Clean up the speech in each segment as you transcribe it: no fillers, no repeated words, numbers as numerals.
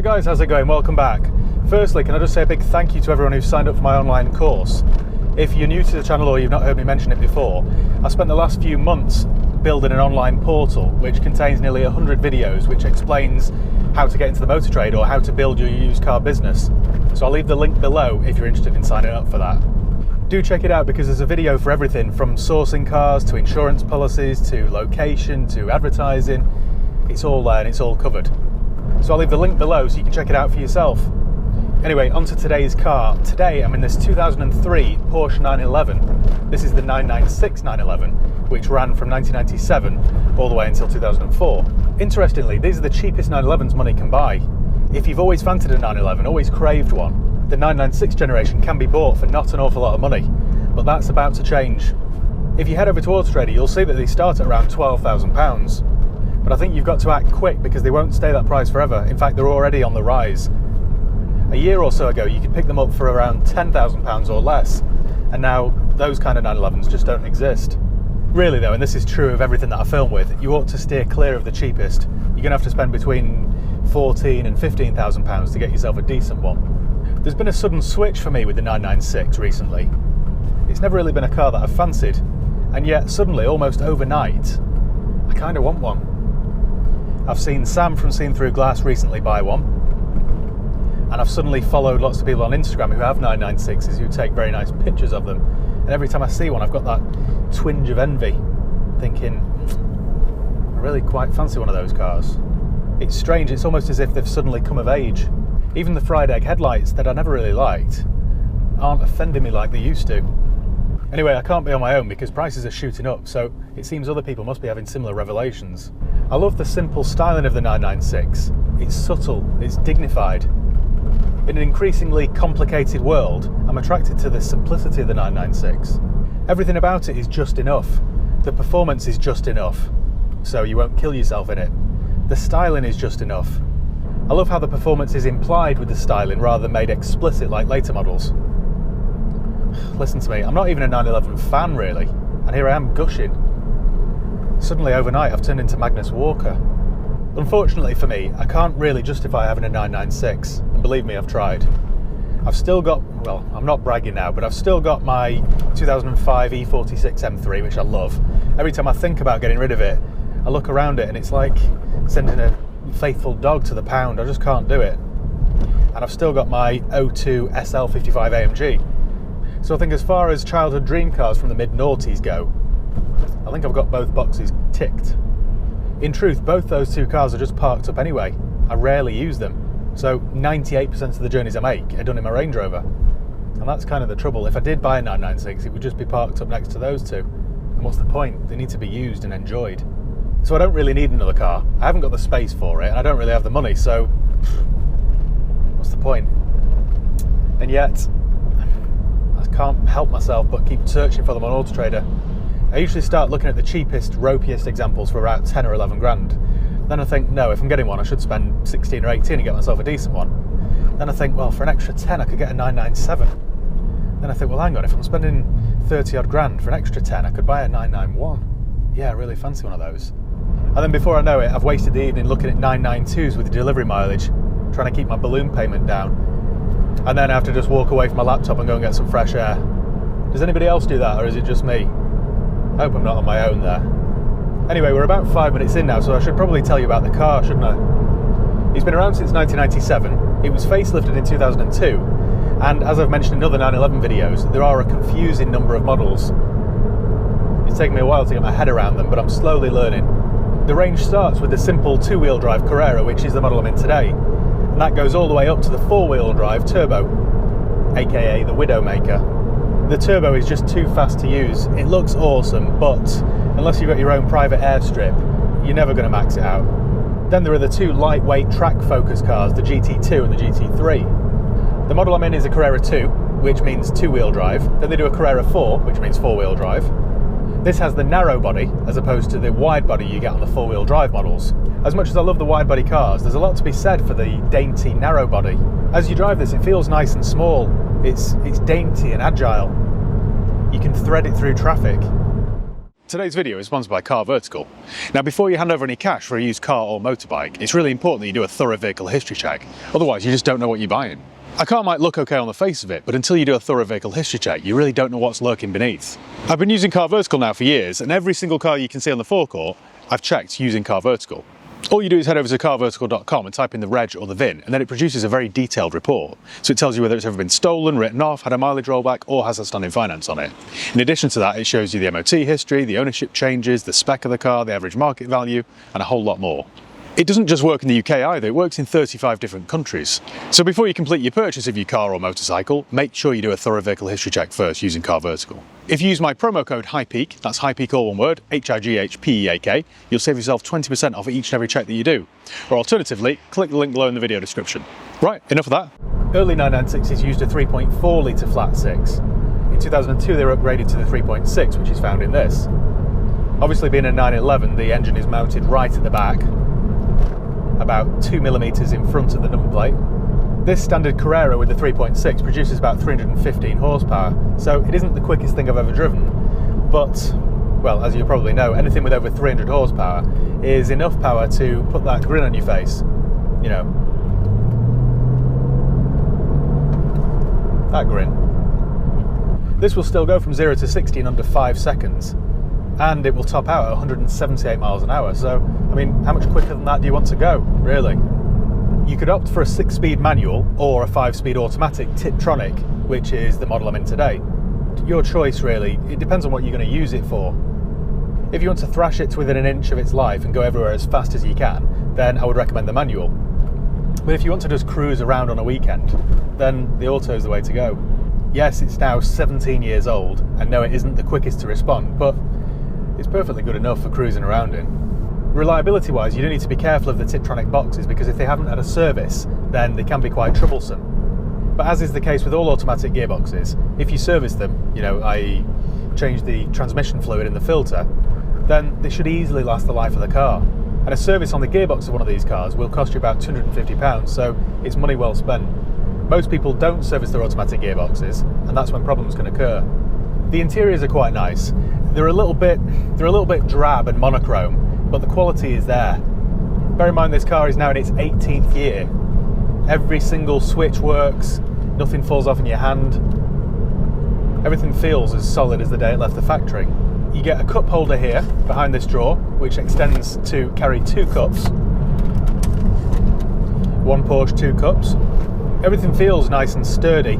Right guys, how's it going? Welcome back. Firstly, can I just say a big thank you to everyone who's signed up for my online course. If you're new to the channel or you've not heard me mention it before, I've spent the last few months building an online portal which contains nearly 100 videos which explains how to get into the motor trade or how to build your used car business. So I'll leave the link below if you're interested in signing up for that. Do check it out because there's a video for everything from sourcing cars to insurance policies to location to advertising. It's all there and it's all covered. So I'll leave the link below so you can check it out for yourself. Anyway, on to today's car. Today I'm in this 2003 Porsche 911. This is the 996 911, which ran from 1997 all the way until 2004. Interestingly, these are the cheapest 911s money can buy. If you've always fancied a 911, always craved one, the 996 generation can be bought for not an awful lot of money, but that's about to change. If you head over to Auto Trader, you'll see that they start at around £12,000. But I think you've got to act quick because they won't stay that price forever. In fact, they're already on the rise. A year or so ago, you could pick them up for around £10,000 or less, and now those kind of 911s just don't exist. Really though, and this is true of everything that I film with, you ought to steer clear of the cheapest. You're going to have to spend between £14,000 and £15,000 to get yourself a decent one. There's been a sudden switch for me with the 996 recently. It's never really been a car that I've fancied, and yet suddenly, almost overnight, I kind of want one. I've seen Sam from Seen Through Glass recently buy one, and I've suddenly followed lots of people on Instagram who have 996s who take very nice pictures of them, and every time I see one I've got that twinge of envy, thinking I really quite fancy one of those cars. It's strange, it's almost as if they've suddenly come of age. Even the fried egg headlights that I never really liked aren't offending me like they used to. Anyway, I can't be on my own because prices are shooting up, so it seems other people must be having similar revelations. I love the simple styling of the 996. It's subtle, it's dignified. In an increasingly complicated world, I'm attracted to the simplicity of the 996. Everything about it is just enough. The performance is just enough, so you won't kill yourself in it. The styling is just enough. I love how the performance is implied with the styling rather than made explicit like later models. Listen to me, I'm not even a 911 fan really, and here I am gushing. Suddenly overnight I've turned into Magnus Walker. Unfortunately for me, I can't really justify having a 996, and believe me, I've tried. I've still got, well, I'm not bragging now, but I've still got my 2005 E46 M3, which I love. Every time I think about getting rid of it, I look around it and it's like sending a faithful dog to the pound. I just can't do it. And I've still got my 02 SL55 AMG. So I think as far as childhood dream cars from the mid-noughties go, I think I've got both boxes ticked. In truth, both those two cars are just parked up anyway. I rarely use them. So 98% of the journeys I make are done in my Range Rover. And that's kind of the trouble. If I did buy a 996, it would just be parked up next to those two. And what's the point? They need to be used and enjoyed. So I don't really need another car. I haven't got the space for it, and I don't really have the money, so what's the point? And yet, I can't help myself but keep searching for them on Auto Trader. I usually start looking at the cheapest, ropiest examples for about 10 or 11 grand. Then I think, no, if I'm getting one, I should spend 16 or 18 and get myself a decent one. Then I think, well, for an extra 10, I could get a 997. Then I think, well, hang on, if I'm spending 30 odd grand for an extra 10, I could buy a 991. Yeah, I really fancy one of those. And then before I know it, I've wasted the evening looking at 992s with the delivery mileage, trying to keep my balloon payment down. And then I have to just walk away from my laptop and go and get some fresh air. Does anybody else do that, or is it just me? I hope I'm not on my own there. Anyway, we're about 5 minutes in now, so I should probably tell you about the car, shouldn't I? It's been around since 1997. It was facelifted in 2002, and as I've mentioned in other 911 videos, there are a confusing number of models. It's taken me a while to get my head around them, but I'm slowly learning. The range starts with the simple two-wheel drive Carrera, which is the model I'm in today, and that goes all the way up to the four-wheel drive Turbo, aka the Widowmaker. The Turbo is just too fast to use. It looks awesome, but unless you've got your own private airstrip, you're never going to max it out. Then there are the two lightweight track focus cars, the GT2 and the GT3. The model I'm in is a Carrera 2, which means two-wheel drive. Then they do a Carrera 4, which means four-wheel drive. This has the narrow body, as opposed to the wide body you get on the four-wheel drive models. As much as I love the wide body cars, there's a lot to be said for the dainty narrow body. As you drive this, it feels nice and small. It's dainty and agile. You can thread it through traffic. Today's video is sponsored by Car Vertical. Now, before you hand over any cash for a used car or motorbike, it's really important that you do a thorough vehicle history check. Otherwise, you just don't know what you're buying. A car might look okay on the face of it, but until you do a thorough vehicle history check, you really don't know what's lurking beneath. I've been using Car Vertical now for years, and every single car you can see on the forecourt, I've checked using Car Vertical. All you do is head over to carvertical.com and type in the reg or the VIN, and then it produces a very detailed report. So it tells you whether it's ever been stolen, written off, had a mileage rollback, or has outstanding finance on it. In addition to that, it shows you the MOT history, the ownership changes, the spec of the car, the average market value, and a whole lot more. It doesn't just work in the UK either, it works in 35 different countries. So before you complete your purchase of your car or motorcycle, make sure you do a thorough vehicle history check first using Car Vertical. If you use my promo code HIGHPEAK, that's HIGHPEAK all one word, HIGHPEAK, you'll save yourself 20% off each and every check that you do. Or alternatively, click the link below in the video description. Right, enough of that. Early 996s used a 3.4 litre flat six. In 2002 they were upgraded to the 3.6, which is found in this. Obviously, being a 911, the engine is mounted right at the back, about 2mm in front of the number plate. This standard Carrera with the 3.6 produces about 315 horsepower, so it isn't the quickest thing I've ever driven, but, well, as you probably know, anything with over 300 horsepower is enough power to put that grin on your face, you know. That grin. This will still go from 0 to 60 in under 5 seconds. And it will top out at 178 miles an hour. So, I mean, how much quicker than that do you want to go, really? You could opt for a 6-speed manual or a 5-speed automatic Tiptronic, which is the model I'm in today. Your choice, really. It depends on what you're going to use it for. If you want to thrash it to within an inch of its life and go everywhere as fast as you can, then I would recommend the manual. But if you want to just cruise around on a weekend, then the auto is the way to go. Yes, it's now 17 years old, and no, it isn't the quickest to respond, but it's perfectly good enough for cruising around in. Reliability-wise, you do need to be careful of the Tiptronic boxes because if they haven't had a service, then they can be quite troublesome. But as is the case with all automatic gearboxes, if you service them, you know, i.e. change the transmission fluid in the filter, then they should easily last the life of the car. And a service on the gearbox of one of these cars will cost you about £250, so it's money well spent. Most people don't service their automatic gearboxes, and that's when problems can occur. The interiors are quite nice. They're a little bit drab and monochrome, but the quality is there. Bear in mind this car is now in its 18th year. Every single switch works, nothing falls off in your hand. Everything feels as solid as the day it left the factory. You get a cup holder here behind this drawer, which extends to carry 2 cups. 1 Porsche, 2 cups. Everything feels nice and sturdy.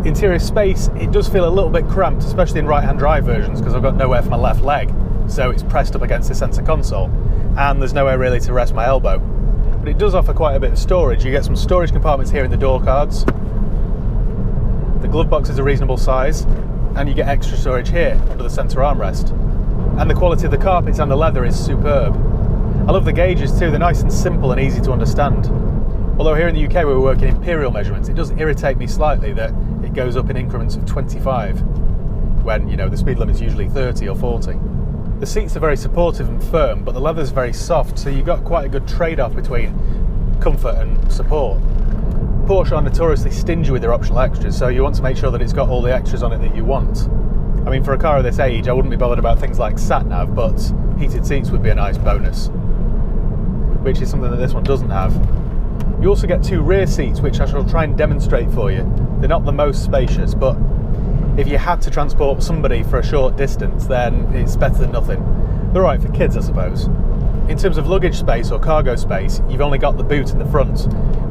The interior space, it does feel a little bit cramped, especially in right-hand drive versions, because I've got nowhere for my left leg, so it's pressed up against the centre console, and there's nowhere really to rest my elbow. But it does offer quite a bit of storage. You get some storage compartments here in the door cards. The glove box is a reasonable size, and you get extra storage here under the centre armrest. And the quality of the carpets and the leather is superb. I love the gauges too, they're nice and simple and easy to understand. Although here in the UK where we're working imperial measurements, it does irritate me slightly that it goes up in increments of 25 when, you know, the speed limit's usually 30 or 40. The seats are very supportive and firm, but the leather's very soft, so you've got quite a good trade-off between comfort and support. Porsche are notoriously stingy with their optional extras, so you want to make sure that it's got all the extras on it that you want. I mean, for a car of this age, I wouldn't be bothered about things like sat-nav, but heated seats would be a nice bonus, which is something that this one doesn't have. You also get 2 rear seats, which I shall try and demonstrate for you. They're not the most spacious, but if you had to transport somebody for a short distance, then it's better than nothing. They're alright for kids, I suppose. In terms of luggage space or cargo space, you've only got the boot in the front,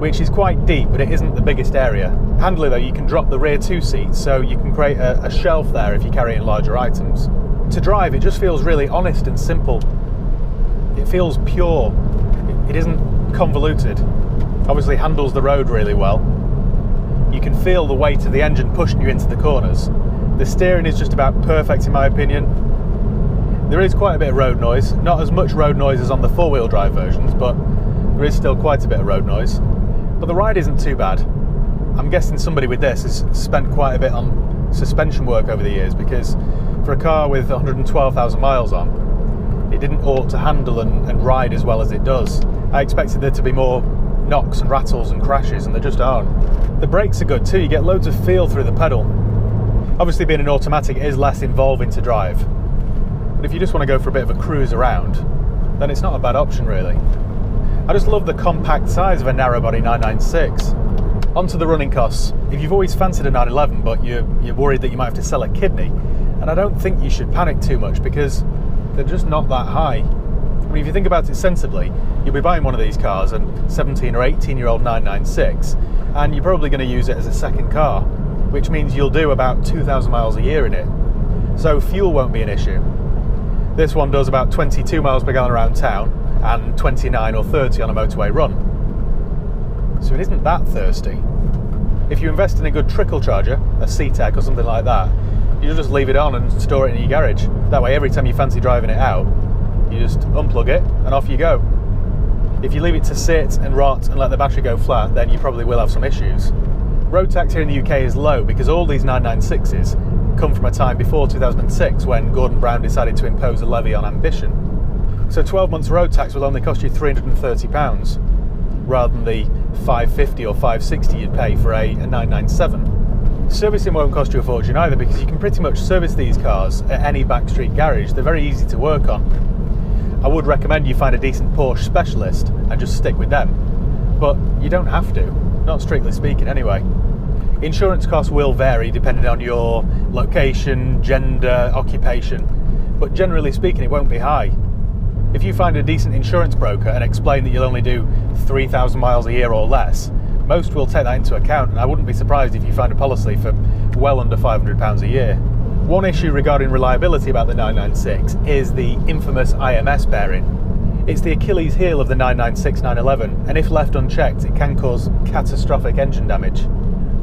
which is quite deep, but it isn't the biggest area. Handily though, you can drop the rear 2 seats, so you can create a shelf there if you're carrying larger items. To drive, it just feels really honest and simple. It feels pure. It isn't convoluted. Obviously handles the road really well. You can feel the weight of the engine pushing you into the corners. The steering is just about perfect in my opinion. There is quite a bit of road noise, not as much road noise as on the 4-wheel drive versions, but there is still quite a bit of road noise. But the ride isn't too bad. I'm guessing somebody with this has spent quite a bit on suspension work over the years, because for a car with 112,000 miles on, it didn't ought to handle and ride as well as it does. I expected there to be more knocks and rattles and crashes, and there just aren't. The brakes are good too, you get loads of feel through the pedal. Obviously being an automatic, it is less involving to drive, but if you just want to go for a bit of a cruise around, then it's not a bad option really. I just love the compact size of a narrow body 996. Onto the running costs. If you've always fancied a 911 but you're worried that you might have to sell a kidney, and I don't think you should panic too much because they're just not that high. I mean, if you think about it sensibly, you'll be buying one of these cars, a 17 or 18-year-old 996, and you're probably going to use it as a second car, which means you'll do about 2,000 miles a year in it. So fuel won't be an issue. This one does about 22 miles per gallon around town and 29 or 30 on a motorway run. So it isn't that thirsty. If you invest in a good trickle charger, a C-Tech or something like that, you just leave it on and store it in your garage. That way every time you fancy driving it out, you just unplug it and off you go. If you leave it to sit and rot and let the battery go flat, then you probably will have some issues. Road tax here in the UK is low because all these 996s come from a time before 2006 when Gordon Brown decided to impose a levy on ambition. So 12 months road tax will only cost you £330 rather than the £550 or £560 you'd pay for a 997. Servicing won't cost you a fortune either because you can pretty much service these cars at any backstreet garage. They're very easy to work on. I would recommend you find a decent Porsche specialist and just stick with them, but you don't have to, not strictly speaking anyway. Insurance costs will vary depending on your location, gender, occupation, but generally speaking it won't be high. If you find a decent insurance broker and explain that you'll only do 3,000 miles a year or less, most will take that into account, and I wouldn't be surprised if you find a policy for well under £500 a year. One issue regarding reliability about the 996 is the infamous IMS bearing. It's the Achilles heel of the 996 911, and if left unchecked it can cause catastrophic engine damage.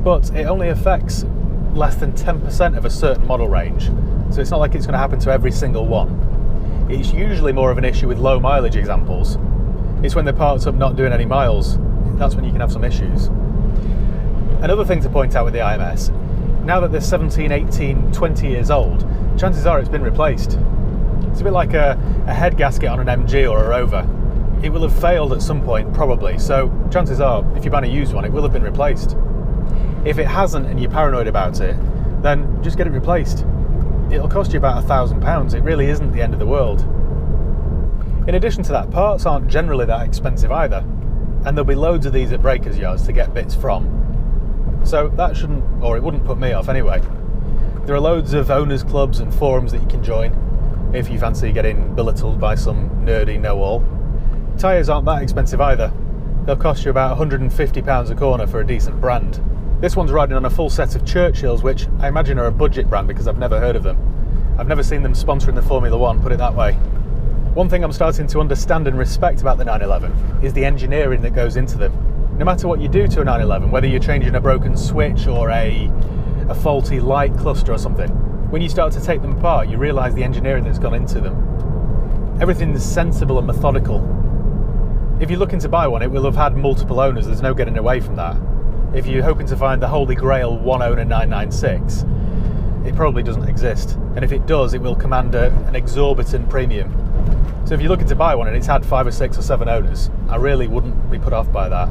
But it only affects less than 10% of a certain model range, so it's not like it's going to happen to every single one. It's usually more of an issue with low mileage examples. It's when they're parked up not doing any miles, that's when you can have some issues. Another thing to point out with the IMS, now that they're 17, 18, 20 years old, chances are it's been replaced. It's a bit like a head gasket on an MG or a Rover. It will have failed at some point, probably, so chances are, if you're buying a used one, it will have been replaced. If it hasn't and you're paranoid about it, then just get it replaced. It'll cost you about £1,000. It really isn't the end of the world. In addition to that, parts aren't generally that expensive either, and there'll be loads of these at breakers yards to get bits from. So that shouldn't, or it wouldn't put me off anyway. There are loads of owners clubs and forums that you can join if you fancy getting belittled by some nerdy know-all. Tyres aren't that expensive either. They'll cost you about £150 a corner for a decent brand. This one's riding on a full set of Churchills, which I imagine are a budget brand because I've never heard of them. I've never seen them sponsoring the Formula One, put it that way. One thing I'm starting to understand and respect about the 911 is the engineering that goes into them. No matter what you do to a 911, whether you're changing a broken switch or a faulty light cluster or something, when you start to take them apart, you realise the engineering that's gone into them. Everything's sensible and methodical. If you're looking to buy one, it will have had multiple owners, there's no getting away from that. If you're hoping to find the holy grail one owner 996, it probably doesn't exist. And if it does, it will command an exorbitant premium. So if you're looking to buy one and it's had 5 or 6 or 7 owners, I really wouldn't be put off by that.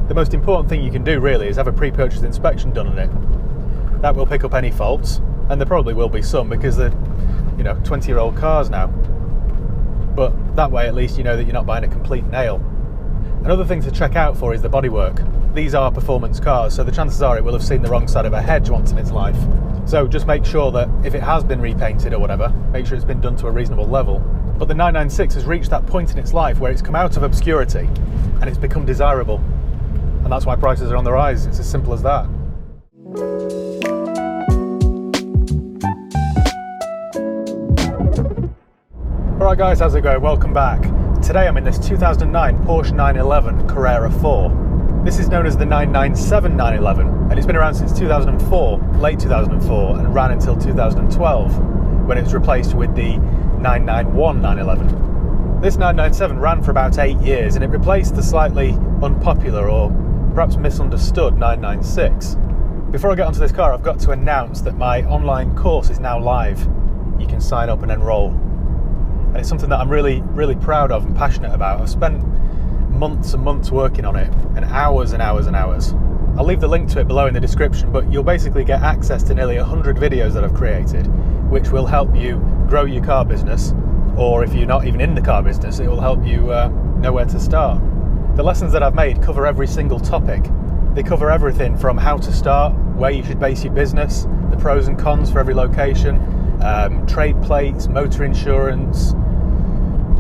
The most important thing you can do really is have a pre-purchase inspection done on it. That will pick up any faults, and there probably will be some because they're 20-year-old cars now. But that way at least you know that you're not buying a complete nail. Another thing to check out for is the bodywork. These are performance cars, so the chances are it will have seen the wrong side of a hedge once in its life. So just make sure that if it has been repainted or whatever, make sure it's been done to a reasonable level. But the 996 has reached that point in its life where it's come out of obscurity and it's become desirable. And that's why prices are on the rise. It's as simple as that. Alright guys, how's it going? Welcome back. Today I'm in this 2009 Porsche 911 Carrera 4. This is known as the 997 911, and it's been around since 2004, late 2004, and ran until 2012, when it was replaced with the 991 911. This 997 ran for about 8 years, and it replaced the slightly unpopular or perhaps misunderstood 996. Before I get onto this car, I've got to announce that my online course is now live. You can sign up and enroll. And it's something that I'm really, really proud of and passionate about. I've spent months and months working on it, and hours and hours and hours. I'll leave the link to it below in the description, but you'll basically get access to nearly 100 videos that I've created, which will help you grow your car business, or if you're not even in the car business, it will help you know where to start. The lessons that I've made cover every single topic. They cover everything from how to start, where you should base your business, the pros and cons for every location, trade plates, motor insurance,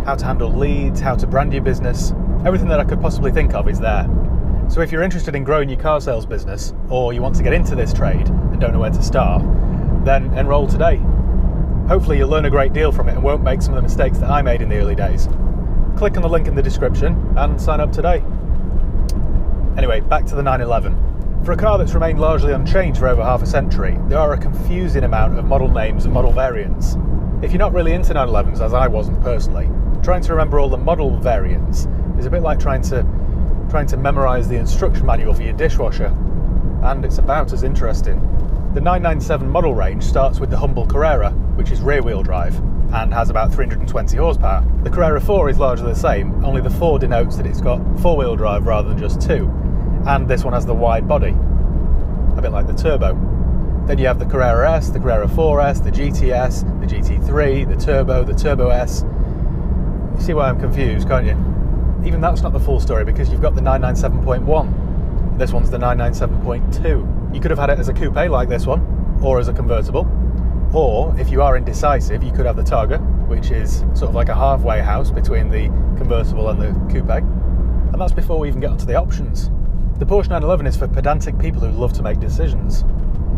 how to handle leads, how to brand your business. Everything that I could possibly think of is there. So if you're interested in growing your car sales business, or you want to get into this trade and don't know where to start, then enroll today. Hopefully you'll learn a great deal from it and won't make some of the mistakes that I made in the early days. Click on the link in the description and sign up today. Anyway, back to the 911. For a car that's remained largely unchanged for over half a century, there are a confusing amount of model names and model variants. If you're not really into 911s, as I wasn't personally, trying to remember all the model variants is a bit like trying to memorise the instruction manual for your dishwasher, and it's about as interesting. The 997 model range starts with the humble Carrera, which is rear-wheel drive and has about 320 horsepower. The Carrera 4 is largely the same, only the 4 denotes that it's got four-wheel drive rather than just two, and this one has the wide body, a bit like the Turbo. Then you have the Carrera S, the Carrera 4S, the GTS, the GT3, the Turbo S. You see why I'm confused, can't you? Even that's not the full story, because you've got the 997.1. This one's the 997.2. You could have had it as a coupe like this one, or as a convertible. Or, if you are indecisive, you could have the Targa, which is sort of like a halfway house between the convertible and the coupe. And that's before we even get onto the options. The Porsche 911 is for pedantic people who love to make decisions.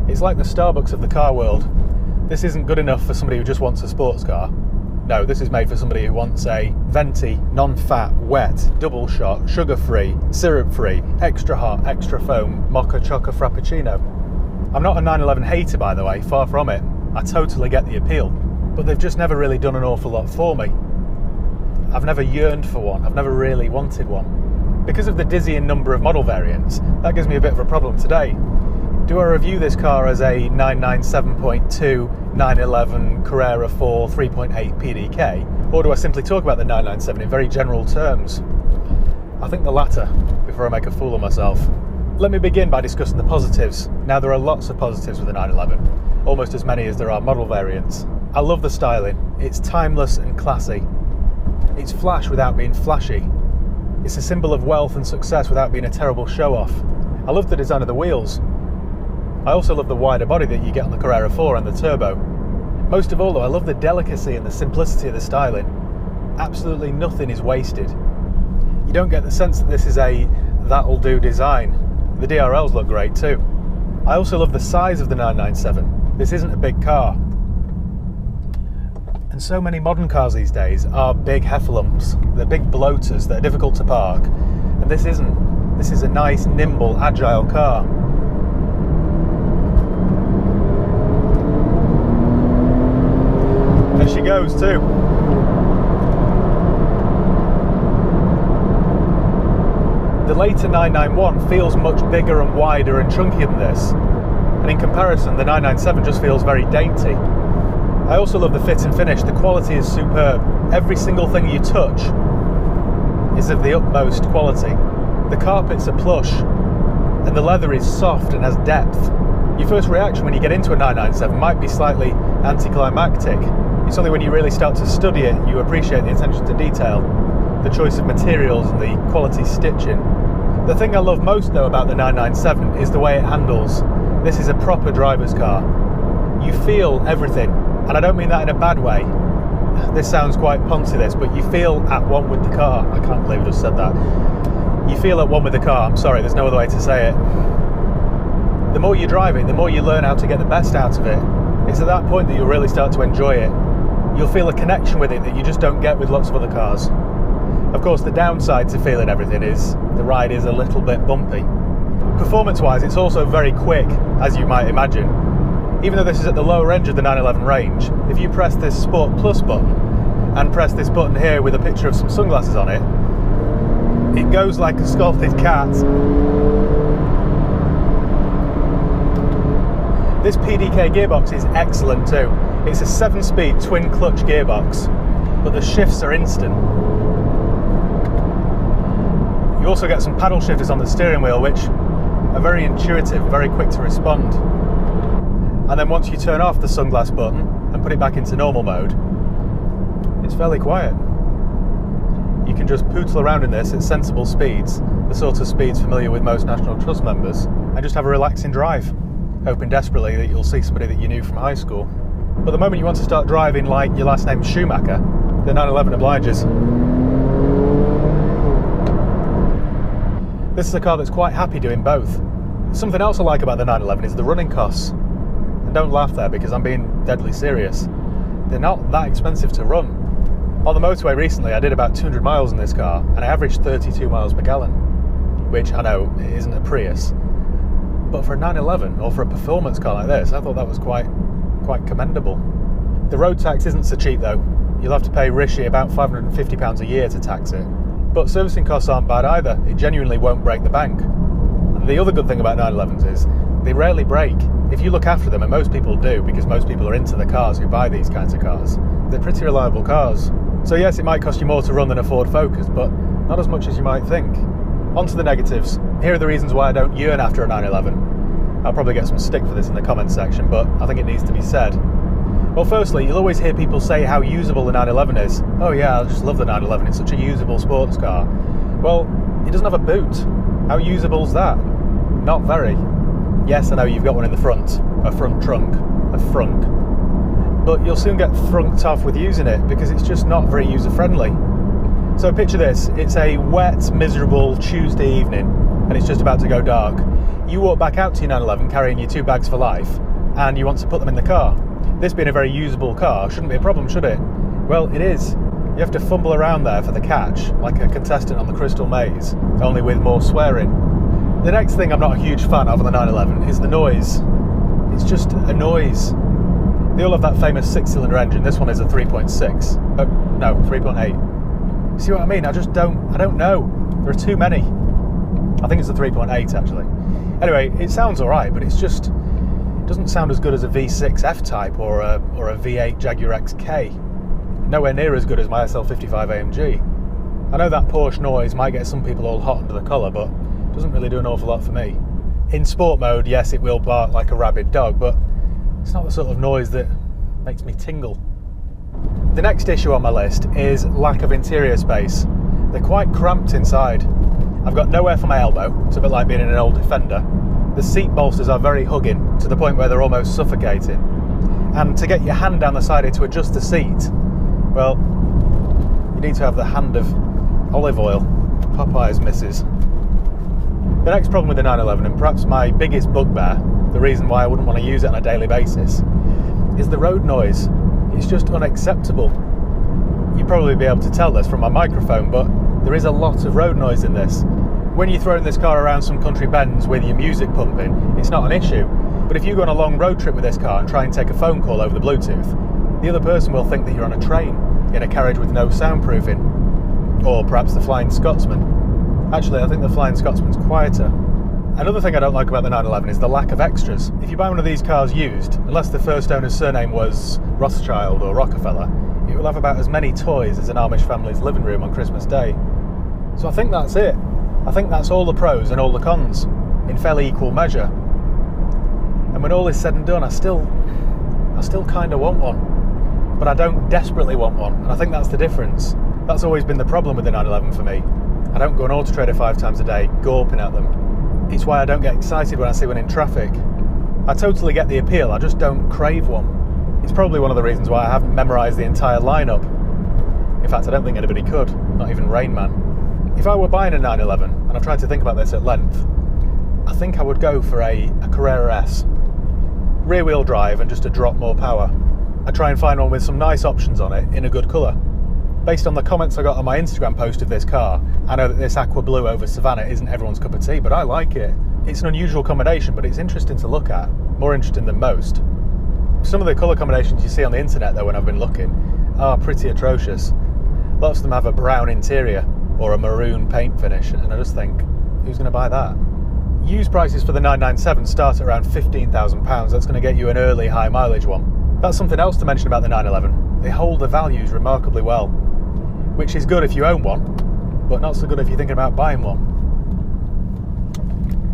It's like the Starbucks of the car world. This isn't good enough for somebody who just wants a sports car. No, this is made for somebody who wants a venti, non-fat, wet, double shot, sugar-free, syrup-free, extra hot, extra foam, mocha choco frappuccino. I'm not a 911 hater, by the way, far from it. I totally get the appeal, but they've just never really done an awful lot for me. I've never yearned for one. I've never really wanted one. Because of the dizzying number of model variants, that gives me a bit of a problem today. Do I review this car as a 997.2, 911 Carrera 4 3.8 PDK, or do I simply talk about the 997 in very general terms? I think the latter, before I make a fool of myself. Let me begin by discussing the positives. Now, there are lots of positives with the 911, almost as many as there are model variants. I love the styling. It's timeless and classy. It's flash without being flashy. It's a symbol of wealth and success without being a terrible show-off. I love the design of the wheels. I also love the wider body that you get on the Carrera 4 and the Turbo. Most of all though, I love the delicacy and the simplicity of the styling. Absolutely nothing is wasted. You don't get the sense that this is a that'll do design. The DRLs look great too. I also love the size of the 997. This isn't a big car. And so many modern cars these days are big heffalumps. They're big bloaters that are difficult to park. And this isn't. This is a nice, nimble, agile car. There she goes too. The later 991 feels much bigger and wider and chunkier than this, and in comparison the 997 just feels very dainty. I also love the fit and finish. The quality is superb. Every single thing you touch is of the utmost quality. The carpets are plush and the leather is soft and has depth. Your first reaction when you get into a 997 might be slightly anticlimactic. It's only when you really start to study it you appreciate the attention to detail, the choice of materials and the quality stitching. The thing I love most though about the 997 is the way it handles. This is a proper driver's car. You feel everything, and I don't mean that in a bad way. This sounds quite poncy this, but you feel at one with the car. I can't believe I just said that. You feel at one with the car, I'm sorry, there's no other way to say it. The more you drive it, the more you learn how to get the best out of it. It's at that point that you'll really start to enjoy it. You'll feel a connection with it that you just don't get with lots of other cars. Of course, the downside to feeling everything is the ride is a little bit bumpy. Performance-wise, it's also very quick, as you might imagine. Even though this is at the lower end of the 911 range, if you press this Sport Plus button and press this button here with a picture of some sunglasses on it, it goes like a scalded cat. This PDK gearbox is excellent too. It's a 7-speed twin clutch gearbox, but the shifts are instant. You also get some paddle shifters on the steering wheel, which are very intuitive, very quick to respond. And then once you turn off the sunglass button and put it back into normal mode, it's fairly quiet. You can just pootle around in this at sensible speeds, the sort of speeds familiar with most National Trust members, and just have a relaxing drive, hoping desperately that you'll see somebody that you knew from high school. But the moment you want to start driving like your last name's Schumacher, the 911 obliges. This is a car that's quite happy doing both. Something else I like about the 911 is the running costs. And don't laugh there, because I'm being deadly serious. They're not that expensive to run. On the motorway recently, I did about 200 miles in this car, and I averaged 32 miles per gallon, which I know isn't a Prius. But for a 911, or for a performance car like this, I thought that was quite commendable. The road tax isn't so cheap though. You'll have to pay Rishi about £550 a year to tax it. But servicing costs aren't bad either. It genuinely won't break the bank. And the other good thing about 911s is they rarely break. If you look after them, and most people do, because most people are into the cars who buy these kinds of cars, they're pretty reliable cars. So yes, it might cost you more to run than a Ford Focus, but not as much as you might think. On to the negatives. Here are the reasons why I don't yearn after a 911. I'll probably get some stick for this in the comments section, but I think it needs to be said. Well, firstly, you'll always hear people say how usable the 911 is. Oh yeah, I just love the 911, it's such a usable sports car. Well, it doesn't have a boot. How usable's that? Not very. Yes, I know you've got one in the front, a front trunk, a frunk. But you'll soon get frunked off with using it, because it's just not very user-friendly. So picture this, it's a wet, miserable Tuesday evening, and it's just about to go dark. You walk back out to your 911 carrying your 2 bags for life, and you want to put them in the car. This being a very usable car shouldn't be a problem, should it? Well, it is. You have to fumble around there for the catch, like a contestant on the Crystal Maze, only with more swearing. The next thing I'm not a huge fan of on the 911 is the noise. It's just a noise. They all have that famous 6-cylinder engine. This one is a 3.6. Oh, no, 3.8. See what I mean? I don't know. There are too many. I think it's a 3.8 actually. Anyway, it sounds alright, but it doesn't sound as good as a V6 F-Type or a V8 Jaguar XK. Nowhere near as good as my SL55 AMG. I know that Porsche noise might get some people all hot under the collar, but it doesn't really do an awful lot for me. In sport mode, yes, it will bark like a rabid dog, but it's not the sort of noise that makes me tingle. The next issue on my list is lack of interior space. They're quite cramped inside. I've got nowhere for my elbow, it's a bit like being in an old Defender. The seat bolsters are very hugging, to the point where they're almost suffocating. And to get your hand down the side to adjust the seat, well, you need to have the hand of olive oil. Popeye's misses. The next problem with the 911, and perhaps my biggest bugbear, the reason why I wouldn't want to use it on a daily basis, is the road noise. It's just unacceptable. You'd probably be able to tell this from my microphone, but there is a lot of road noise in this. When you're throwing this car around some country bends with your music pumping, it's not an issue. But if you go on a long road trip with this car and try and take a phone call over the Bluetooth, the other person will think that you're on a train, in a carriage with no soundproofing. Or perhaps the Flying Scotsman. Actually, I think the Flying Scotsman's quieter. Another thing I don't like about the 911 is the lack of extras. If you buy one of these cars used, unless the first owner's surname was Rothschild or Rockefeller, it will have about as many toys as an Amish family's living room on Christmas Day. So I think that's it. I think that's all the pros and all the cons, in fairly equal measure. And when all is said and done, I still kind of want one. But I don't desperately want one, and I think that's the difference. That's always been the problem with the 911 for me. I don't go on Auto Trader 5 times a day, gawping at them. It's why I don't get excited when I see one in traffic. I totally get the appeal, I just don't crave one. It's probably one of the reasons why I haven't memorised the entire lineup. In fact, I don't think anybody could, not even Rain Man. If I were buying a 911, and I've tried to think about this at length, I think I would go for a Carrera S. Rear wheel drive and just a drop more power. I'd try and find one with some nice options on it in a good colour. Based on the comments I got on my Instagram post of this car, I know that this aqua blue over Savannah isn't everyone's cup of tea, but I like it. It's an unusual combination, but it's interesting to look at, more interesting than most. Some of the colour combinations you see on the internet though when I've been looking are pretty atrocious. Lots of them have a brown interior or a maroon paint finish, and I just think, who's going to buy that? Used prices for the 997 start at around £15,000. That's going to get you an early high mileage one. That's something else to mention about the 911. They hold the values remarkably well, which is good if you own one, but not so good if you're thinking about buying one,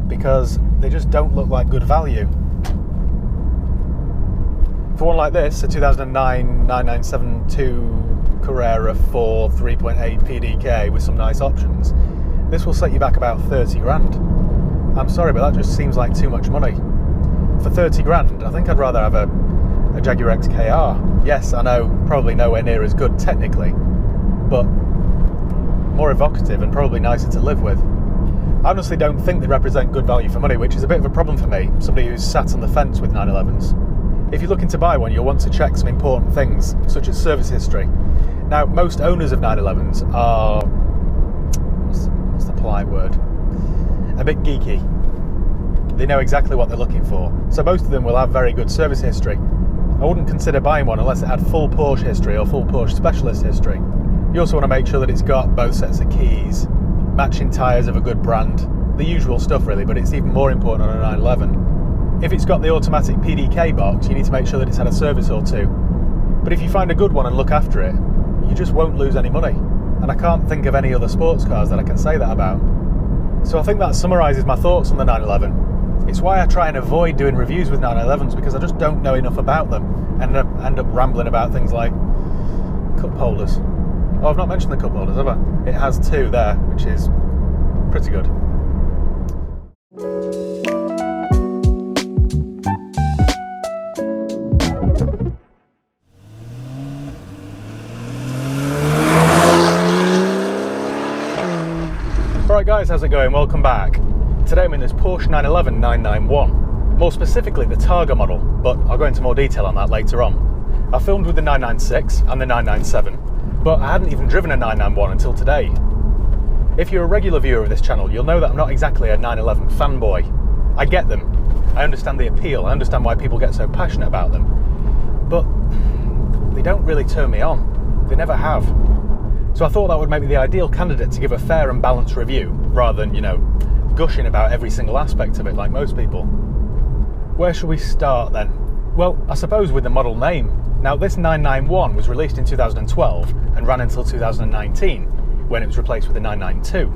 because they just don't look like good value. For one like this, a 2009 9972 Carrera 4 3.8 PDK with some nice options, this will set you back about 30 grand. I'm sorry, but that just seems like too much money. For 30 grand, I think I'd rather have a Jaguar XKR. Yes, I know, probably nowhere near as good technically, but more evocative and probably nicer to live with. I honestly don't think they represent good value for money, which is a bit of a problem for me, somebody who's sat on the fence with 911s. If you're looking to buy one, you'll want to check some important things, such as service history. Now, most owners of 911s are, what's the polite word? A bit geeky. They know exactly what they're looking for, so most of them will have very good service history. I wouldn't consider buying one unless it had full Porsche history or full Porsche specialist history. You also want to make sure that it's got both sets of keys, matching tyres of a good brand, the usual stuff really, but it's even more important on a 911. If it's got the automatic PDK box, you need to make sure that it's had a service or two. But if you find a good one and look after it, you just won't lose any money. And I can't think of any other sports cars that I can say that about. So I think that summarises my thoughts on the 911. It's why I try and avoid doing reviews with 911s, because I just don't know enough about them and end up rambling about things like cup holders. Oh, I've not mentioned the cup holders, have I? It has two there, which is pretty good. Alright guys, how's it going? Welcome back. Today I'm in this Porsche 911 991, more specifically the Targa model, but I'll go into more detail on that later on. I filmed with the 996 and the 997, but I hadn't even driven a 991 until today. If you're a regular viewer of this channel, you'll know that I'm not exactly a 911 fanboy. I get them, I understand the appeal, I understand why people get so passionate about them, but they don't really turn me on. They never have. So I thought that would make me the ideal candidate to give a fair and balanced review, rather than, gushing about every single aspect of it like most people. Where should we start then? Well, I suppose with the model name. Now, this 991 was released in 2012 and ran until 2019, when it was replaced with the 992.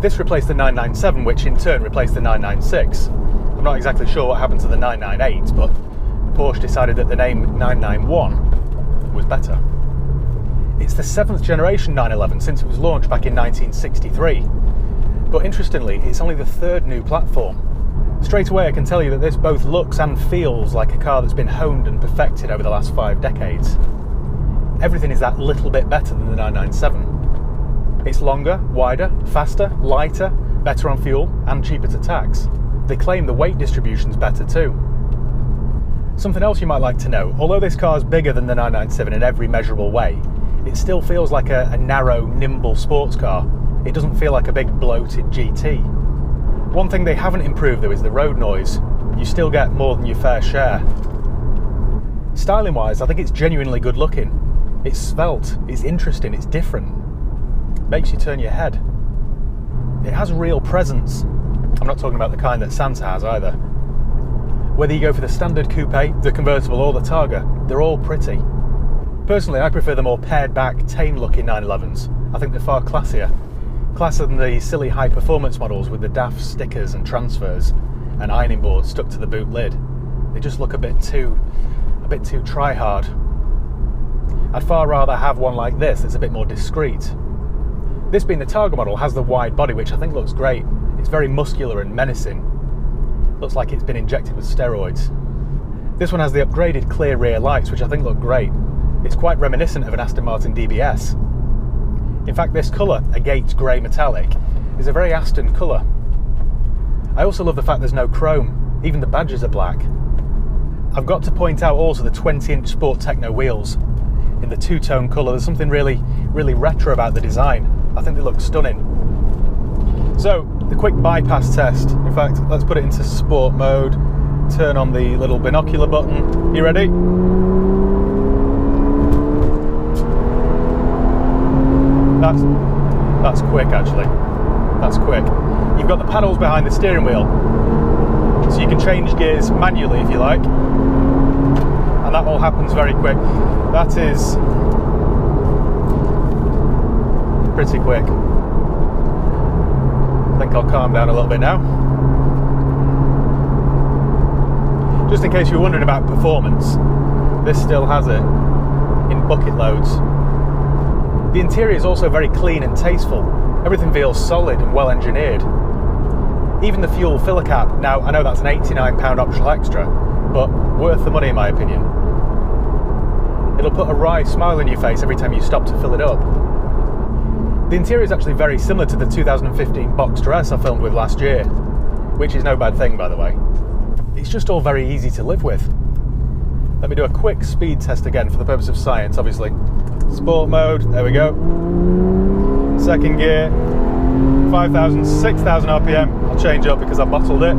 This replaced the 997, which in turn replaced the 996. I'm not exactly sure what happened to the 998, but Porsche decided that the name 991 was better. It's the 7th generation 911 since it was launched back in 1963. But interestingly, it's only the 3rd new platform. Straight away I can tell you that this both looks and feels like a car that's been honed and perfected over the last 5 decades. Everything is that little bit better than the 997. It's longer, wider, faster, lighter, better on fuel and cheaper to tax. They claim the weight distribution's better too. Something else you might like to know, although this car's bigger than the 997 in every measurable way, it still feels like a narrow, nimble sports car. It doesn't feel like a big bloated GT. One thing they haven't improved though is the road noise. You still get more than your fair share. Styling wise, I think it's genuinely good looking. It's svelte, it's interesting, it's different. Makes you turn your head. It has real presence. I'm not talking about the kind that Santa has either. Whether you go for the standard coupe, the convertible or the Targa, they're all pretty. Personally, I prefer the more pared back, tame looking 911s. I think they're far classier. Classier than the silly high performance models with the daft stickers and transfers and ironing boards stuck to the boot lid. They just look a bit too try hard. I'd far rather have one like this that's a bit more discreet. This being the Targa model has the wide body, which I think looks great. It's very muscular and menacing. Looks like it's been injected with steroids. This one has the upgraded clear rear lights, which I think look great. It's quite reminiscent of an Aston Martin DBS. In fact, this colour, agate grey metallic, is a very Aston colour. I also love the fact there's no chrome, even the badges are black. I've got to point out also the 20-inch Sport Techno wheels. In the two-tone colour, there's something really retro about the design. I think they look stunning. So, the quick bypass test. In fact, let's put it into sport mode, turn on the little binocular button. You ready? That's quick actually. That's quick. You've got the paddles behind the steering wheel, so you can change gears manually if you like, and that all happens very quick. That is pretty quick. I think I'll calm down a little bit now. Just in case you were wondering about performance, this still has it in bucket loads. The interior is also very clean and tasteful. Everything feels solid and well engineered. Even the fuel filler cap, now I know that's an £89 optional extra, but worth the money in my opinion. It'll put a wry smile on your face every time you stop to fill it up. The interior is actually very similar to the 2015 Boxster S I filmed with last year, which is no bad thing by the way. It's just all very easy to live with. Let me do a quick speed test again for the purpose of science, obviously. Sport mode, there we go. Second gear, 5,000, 6,000 RPM. I'll change up because I bottled it.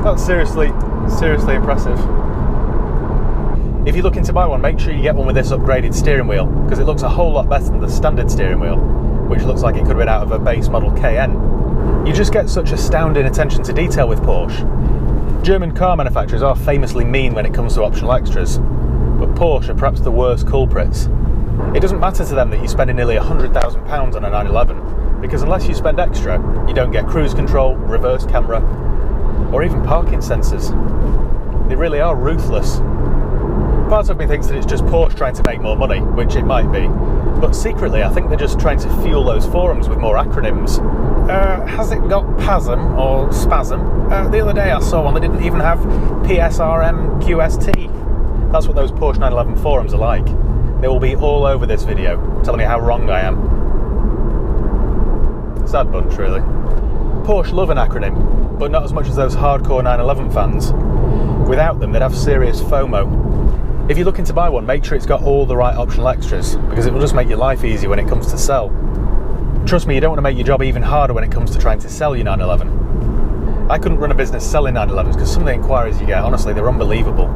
That's seriously impressive. If you're looking to buy one, make sure you get one with this upgraded steering wheel, because it looks a whole lot better than the standard steering wheel, which looks like it could have been out of a base model KN. You just get such astounding attention to detail with Porsche. German car manufacturers are famously mean when it comes to optional extras, but Porsche are perhaps the worst culprits. It doesn't matter to them that you're spending nearly £100,000 on a 911, because unless you spend extra, you don't get cruise control, reverse camera, or even parking sensors. They really are ruthless. Part of me thinks that it's just Porsche trying to make more money, which it might be, but secretly I think they're just trying to fuel those forums with more acronyms. Has it got PASM or SPASM? The other day I saw one that didn't even have PSRM QST. That's what those Porsche 911 forums are like. They will be all over this video, telling me how wrong I am. Sad bunch, really. Porsche love an acronym, but not as much as those hardcore 911 fans. Without them, they'd have serious FOMO. If you're looking to buy one, make sure it's got all the right optional extras, because it will just make your life easier when it comes to sell. Trust me, you don't want to make your job even harder when it comes to trying to sell your 911. I couldn't run a business selling 911s because some of the inquiries you get, honestly, they're unbelievable.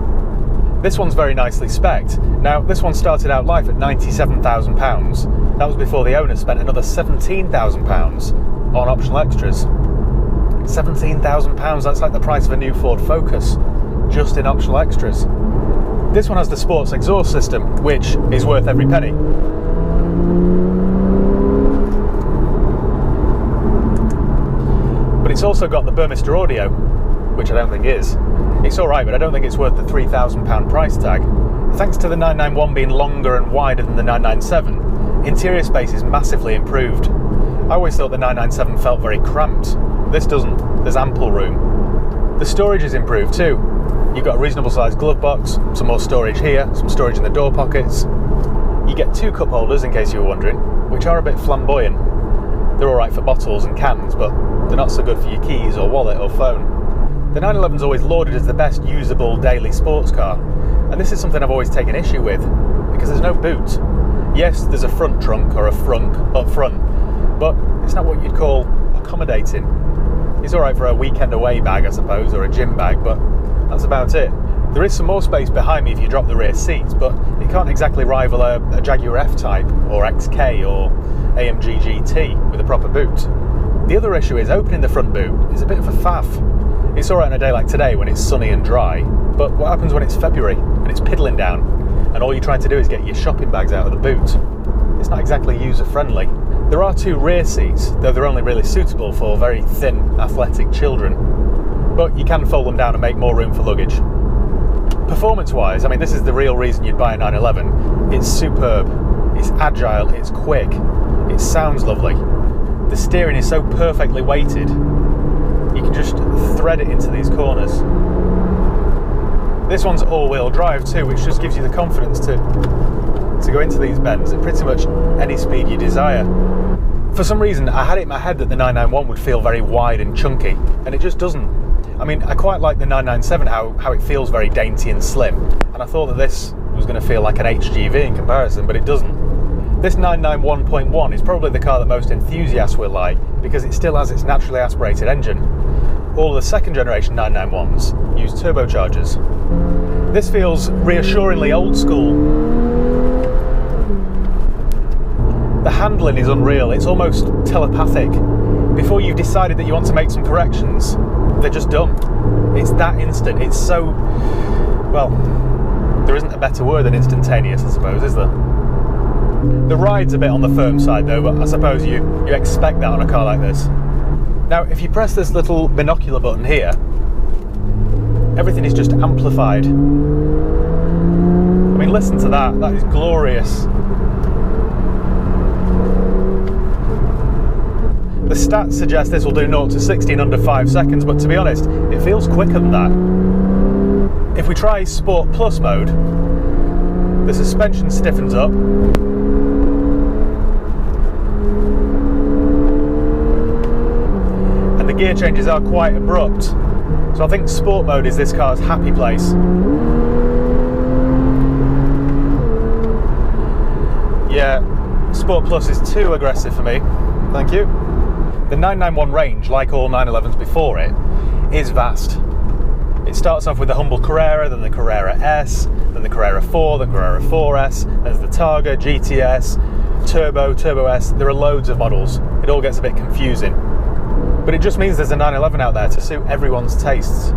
This one's very nicely spec'd. Now, this one started out life at £97,000. That was before the owner spent another £17,000 on optional extras. £17,000, that's like the price of a new Ford Focus, just in optional extras. This one has the sports exhaust system, which is worth every penny. But it's also got the Burmester audio, which I don't think is. It's alright, but I don't think it's worth the £3,000 price tag. Thanks to the 991 being longer and wider than the 997, interior space is massively improved. I always thought the 997 felt very cramped. This doesn't. There's ample room. The storage is improved too. You've got a reasonable sized glove box, some more storage here, some storage in the door pockets. You get 2 cup holders, in case you were wondering, which are a bit flamboyant. They're alright for bottles and cans, but they're not so good for your keys or wallet or phone. The 911's always lauded as the best usable daily sports car, and this is something I've always taken issue with, because there's no boot. Yes, there's a front trunk or a frunk up front, but it's not what you'd call accommodating. It's alright for a weekend away bag, I suppose, or a gym bag, but that's about it. There is some more space behind me if you drop the rear seats, but it can't exactly rival a Jaguar F-Type or XK or AMG GT with a proper boot. The other issue is opening the front boot is a bit of a faff. It's alright on a day like today when it's sunny and dry, but what happens when it's February and it's piddling down and all you're trying to do is get your shopping bags out of the boot? It's not exactly user-friendly. There are 2 rear seats, though they're only really suitable for very thin, athletic children. But you can fold them down and make more room for luggage. Performance-wise, I mean, this is the real reason you'd buy a 911. It's superb, it's agile, it's quick, it sounds lovely. The steering is so perfectly weighted, you can just thread it into these corners. This one's all-wheel drive too, which just gives you the confidence to go into these bends at pretty much any speed you desire. For some reason, I had it in my head that the 991 would feel very wide and chunky, and it just doesn't. I mean, I quite like the 997, how it feels very dainty and slim, and I thought that this was going to feel like an HGV in comparison, but it doesn't. This 991.1 is probably the car that most enthusiasts will like, because it still has its naturally aspirated engine. All of the second generation 991s use turbochargers. This feels reassuringly old school. The handling is unreal, it's almost telepathic. Before you've decided that you want to make some corrections, they're just done. It's that instant, it's so, well, there isn't a better word than instantaneous, I suppose, is there? The ride's a bit on the firm side though, but I suppose you expect that on a car like this. Now, if you press this little binocular button here, everything is just amplified. I mean, listen to that. That is glorious. The stats suggest this will do 0 to 60 in under 5 seconds, but to be honest, it feels quicker than that. If we try Sport Plus mode, the suspension stiffens up. And the gear changes are quite abrupt. So I think Sport mode is this car's happy place. Yeah, Sport Plus is too aggressive for me. Thank you. The 991 range, like all 911s before it, is vast. It starts off with the humble Carrera, then the Carrera S, then the Carrera 4, the Carrera 4S, there's the Targa, GTS, Turbo, Turbo S. There are loads of models. It all gets a bit confusing. But it just means there's a 911 out there to suit everyone's tastes.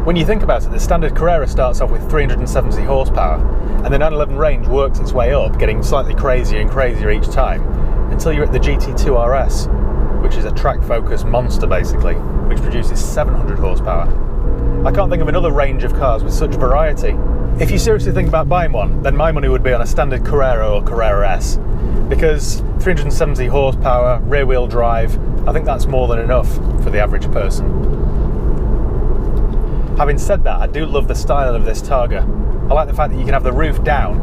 When you think about it, the standard Carrera starts off with 370 horsepower, and the 911 range works its way up, getting slightly crazier and crazier each time, until you're at the GT2 RS, which is a track-focused monster basically, which produces 700 horsepower. I can't think of another range of cars with such variety. If you seriously think about buying one, then my money would be on a standard Carrera or Carrera S, because 370 horsepower, rear-wheel drive, I think that's more than enough for the average person. Having said that, I do love the style of this Targa. I like the fact that you can have the roof down,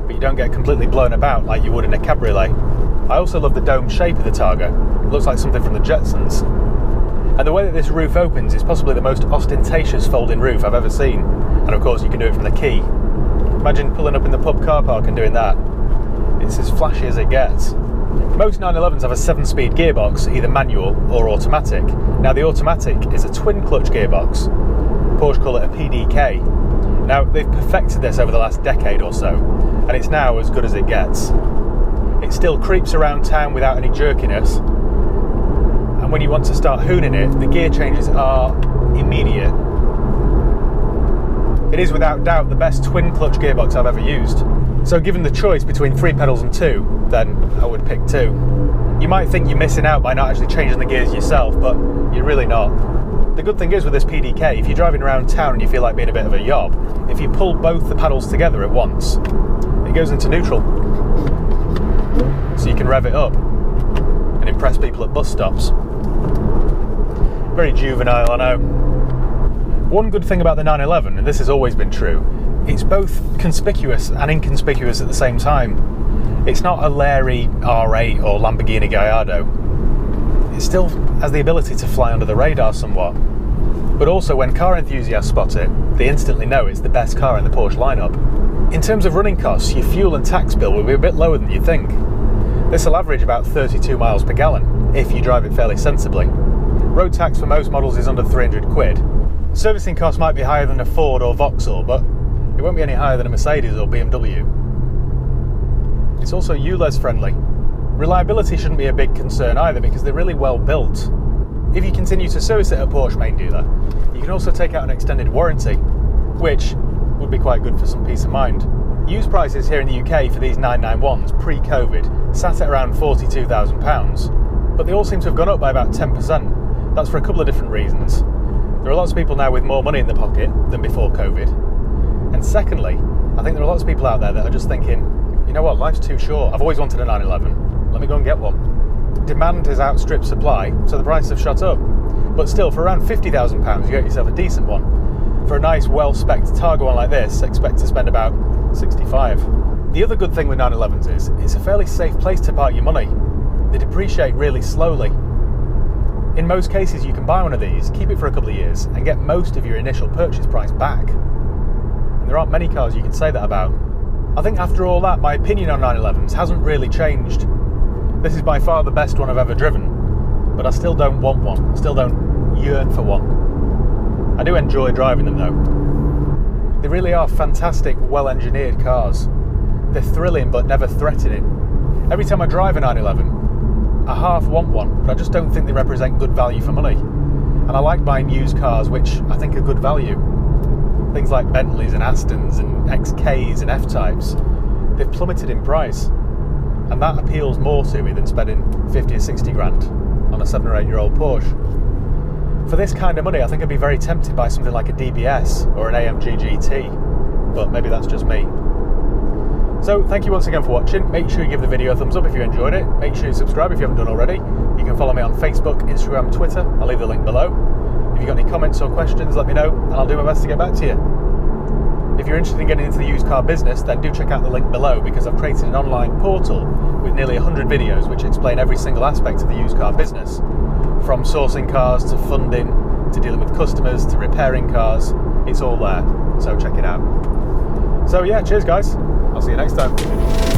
but you don't get completely blown about like you would in a cabriolet. I also love the dome shape of the Targa. It looks like something from the Jetsons. And the way that this roof opens is possibly the most ostentatious folding roof I've ever seen. And of course you can do it from the key. Imagine pulling up in the pub car park and doing that. It's as flashy as it gets. Most 911s have a 7-speed gearbox, either manual or automatic. Now the automatic is a twin clutch gearbox. Porsche call it a PDK. Now they've perfected this over the last decade or so, and it's now as good as it gets. It still creeps around town without any jerkiness, and when you want to start hooning it, the gear changes are immediate. It is without doubt the best twin clutch gearbox I've ever used. So given the choice between 3 pedals and 2, then I would pick 2. You might think you're missing out by not actually changing the gears yourself, but you're really not. The good thing is with this PDK, if you're driving around town and you feel like being a bit of a yob, if you pull both the pedals together at once, it goes into neutral. So you can rev it up and impress people at bus stops. Very juvenile, I know. One good thing about the 911, and this has always been true, it's both conspicuous and inconspicuous at the same time. It's not a Larry R8 or Lamborghini Gallardo. It still has the ability to fly under the radar somewhat. But also when car enthusiasts spot it, they instantly know it's the best car in the Porsche lineup. In terms of running costs, your fuel and tax bill will be a bit lower than you think. This will average about 32 miles per gallon, if you drive it fairly sensibly. Road tax for most models is under 300 quid. Servicing costs might be higher than a Ford or Vauxhall, but it won't be any higher than a Mercedes or BMW. It's also ULEZ friendly. Reliability shouldn't be a big concern either because they're really well built. If you continue to service it at a Porsche main dealer, you can also take out an extended warranty, which would be quite good for some peace of mind. Used prices here in the UK for these 991s pre-Covid sat at around £42,000, but they all seem to have gone up by about 10%. That's for a couple of different reasons. There are lots of people now with more money in their pocket than before Covid. And secondly, I think there are lots of people out there that are just thinking, you know what, life's too short. I've always wanted a 911. Let me go and get one. Demand has outstripped supply, so the prices have shot up. But still, for around £50,000, you get yourself a decent one. For a nice, well-spec'd Targa one like this, expect to spend about 65. The other good thing with 911s is, it's a fairly safe place to park your money. They depreciate really slowly. In most cases, you can buy one of these, keep it for a couple of years, and get most of your initial purchase price back. And there aren't many cars you can say that about. I think after all that, my opinion on 911s hasn't really changed. This is by far the best one I've ever driven, but I still don't want one, still don't yearn for one. I do enjoy driving them though. They really are fantastic, well-engineered cars. They're thrilling but never threatening. Every time I drive a 911, I half want one, but I just don't think they represent good value for money. And I like buying used cars which I think are good value. Things like Bentleys and Astons and XKs and F-Types, they've plummeted in price. And that appeals more to me than spending 50 or 60 grand on a 7 or 8 year old Porsche. for this kind of money, I think I'd be very tempted by something like a DBS or an AMG GT, but maybe that's just me. So thank you once again for watching. Make sure you give the video a thumbs up if you enjoyed it. Make sure you subscribe if you haven't done already. You can follow me on Facebook, Instagram, Twitter. I'll leave the link below. If you've got any comments or questions, let me know and I'll do my best to get back to you. If you're interested in getting into the used car business, then do check out the link below, because I've created an online portal with nearly 100 videos which explain every single aspect of the used car business, from sourcing cars to funding to dealing with customers to repairing cars. It's all there, so check it out. So yeah, cheers guys. I'll see you next time.